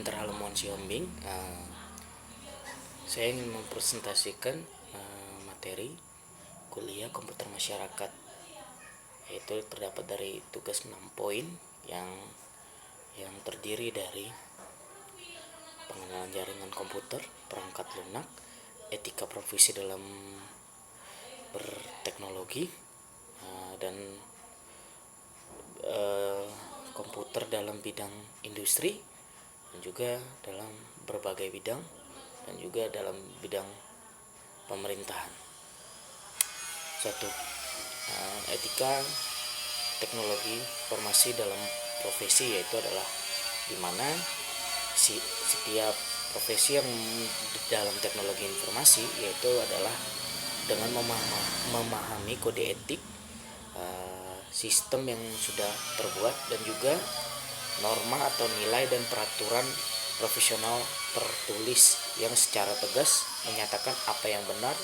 Antara Lemon Siombing, saya ingin mempresentasikan materi kuliah komputer masyarakat, yaitu terdapat dari tugas 6 poin yang terdiri dari pengenalan jaringan komputer, perangkat lunak, etika profesi dalam berteknologi, dan komputer dalam bidang industri, dan juga dalam berbagai bidang, dan juga dalam bidang pemerintahan. 1. Etika teknologi informasi dalam profesi, yaitu adalah di mana setiap profesi yang dalam teknologi informasi yaitu adalah dengan memahami kode etik, sistem yang sudah terbuat, dan juga norma atau nilai dan peraturan profesional tertulis yang secara tegas menyatakan apa yang benar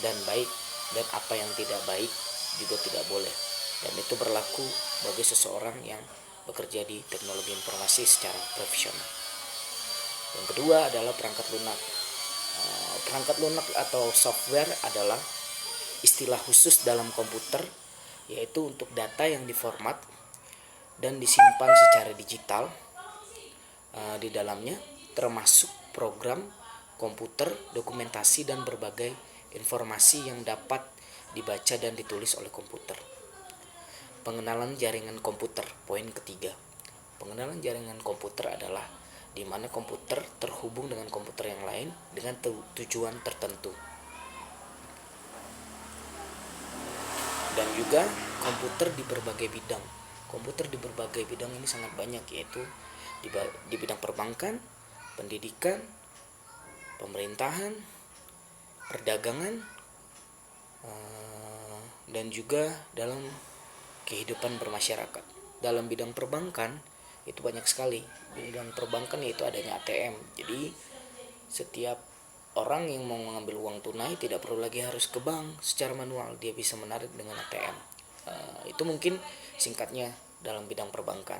dan baik dan apa yang tidak baik juga tidak boleh, dan itu berlaku bagi seseorang yang bekerja di teknologi informasi secara profesional. Yang kedua adalah perangkat lunak. Perangkat lunak atau software adalah istilah khusus dalam komputer, yaitu untuk data yang diformat dan disimpan secara digital di dalamnya, termasuk program komputer, dokumentasi, dan berbagai informasi yang dapat dibaca dan ditulis oleh komputer. Pengenalan jaringan komputer, poin ketiga. Pengenalan jaringan komputer adalah di mana komputer terhubung dengan komputer yang lain dengan tujuan tertentu. Dan juga komputer di berbagai bidang. Komputer di berbagai bidang ini sangat banyak, yaitu di bidang perbankan, pendidikan, pemerintahan, perdagangan, dan juga dalam kehidupan bermasyarakat. Dalam bidang perbankan itu banyak sekali. Bidang perbankan yaitu adanya ATM. Jadi setiap orang yang mau mengambil uang tunai tidak perlu lagi harus ke bank secara manual, dia bisa menarik dengan ATM. Itu mungkin singkatnya dalam bidang perbankan.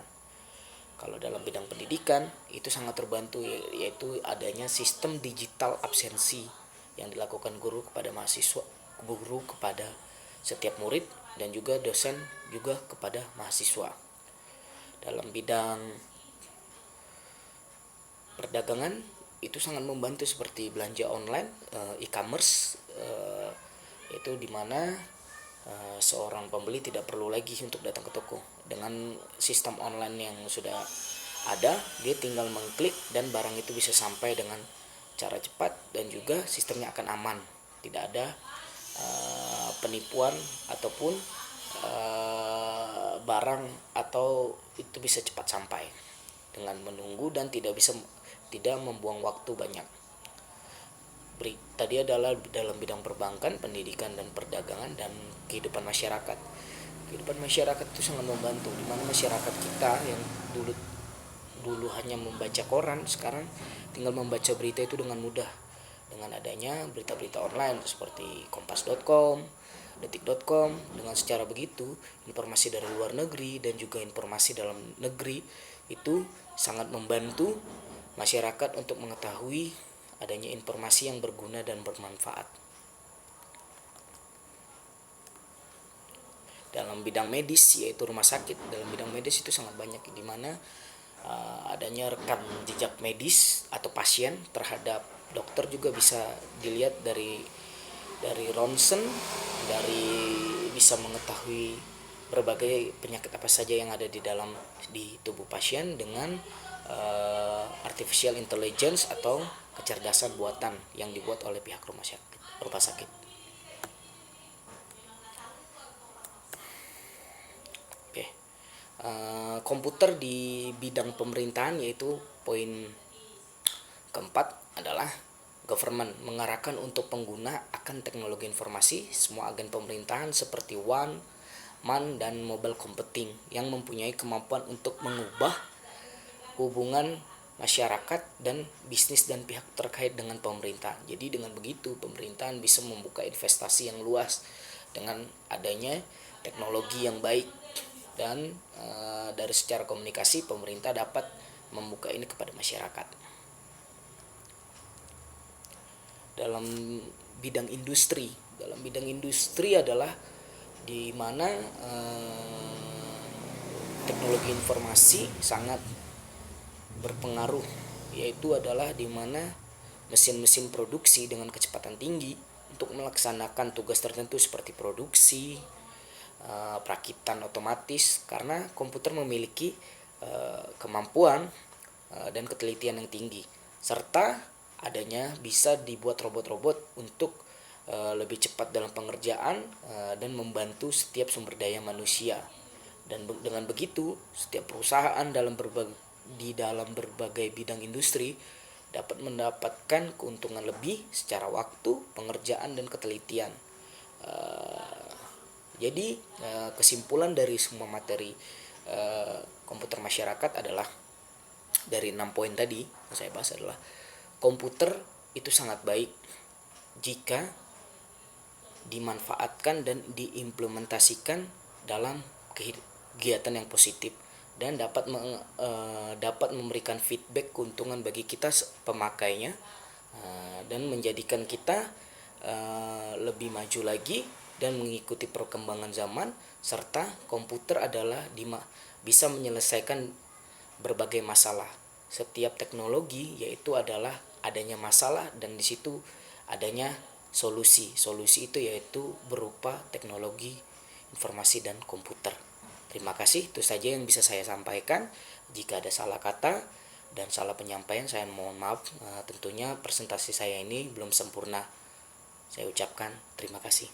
Kalau dalam bidang pendidikan itu sangat terbantu, yaitu adanya sistem digital absensi yang dilakukan guru kepada mahasiswa, guru kepada setiap murid, dan juga dosen juga kepada mahasiswa. Dalam bidang perdagangan itu sangat membantu seperti belanja online, e-commerce, itu dimana seorang pembeli tidak perlu lagi untuk datang ke toko. Dengan sistem online yang sudah ada, dia tinggal mengklik dan barang itu bisa sampai dengan cara cepat, dan juga sistemnya akan aman, tidak ada penipuan ataupun barang, atau itu bisa cepat sampai dengan menunggu dan tidak membuang waktu banyak. Tadi adalah dalam bidang perbankan, pendidikan, dan perdagangan, dan kehidupan masyarakat. Kehidupan masyarakat itu sangat membantu, di mana masyarakat kita yang dulu hanya membaca koran, sekarang tinggal membaca berita itu dengan mudah dengan adanya berita-berita online seperti kompas.com, detik.com. Dengan secara begitu, informasi dari luar negeri dan juga informasi dalam negeri itu sangat membantu masyarakat untuk mengetahui adanya informasi yang berguna dan bermanfaat. Dalam bidang medis, yaitu rumah sakit, dalam bidang medis itu sangat banyak, di mana adanya rekam jejak medis atau pasien terhadap dokter juga bisa dilihat dari ronsen, bisa mengetahui berbagai penyakit apa saja yang ada di tubuh pasien dengan artificial intelligence atau kecerdasan buatan yang dibuat oleh pihak rumah sakit. Oke. Komputer di bidang pemerintahan, yaitu poin keempat adalah government, mengarahkan untuk pengguna akan teknologi informasi. Semua agen pemerintahan seperti one, man, dan mobile computing yang mempunyai kemampuan untuk mengubah hubungan masyarakat dan bisnis dan pihak terkait dengan pemerintah. Jadi dengan begitu pemerintahan bisa membuka investasi yang luas dengan adanya teknologi yang baik, dan dari secara komunikasi pemerintah dapat membuka ini kepada masyarakat. dalam bidang industri. Dalam bidang industri adalah di mana teknologi informasi sangat berpengaruh, yaitu adalah di mana mesin-mesin produksi dengan kecepatan tinggi untuk melaksanakan tugas tertentu seperti produksi, perakitan otomatis, karena komputer memiliki kemampuan dan ketelitian yang tinggi, serta adanya bisa dibuat robot-robot untuk lebih cepat dalam pengerjaan dan membantu setiap sumber daya manusia. Dan dengan begitu, setiap perusahaan di dalam berbagai bidang industri dapat mendapatkan keuntungan lebih secara waktu, pengerjaan, dan ketelitian. Jadi kesimpulan dari semua materi komputer masyarakat adalah dari 6 poin tadi yang saya bahas adalah komputer itu sangat baik jika dimanfaatkan dan diimplementasikan dalam kegiatan yang positif dan dapat memberikan feedback keuntungan bagi kita pemakainya, dan menjadikan kita lebih maju lagi dan mengikuti perkembangan zaman, serta komputer adalah bisa menyelesaikan berbagai masalah. Setiap teknologi yaitu adalah adanya masalah dan di situ adanya solusi. Solusi itu yaitu berupa teknologi informasi dan komputer. Terima kasih, itu saja yang bisa saya sampaikan. Jika ada salah kata dan salah penyampaian, saya mohon maaf. Tentunya presentasi saya ini belum sempurna. Saya ucapkan terima kasih.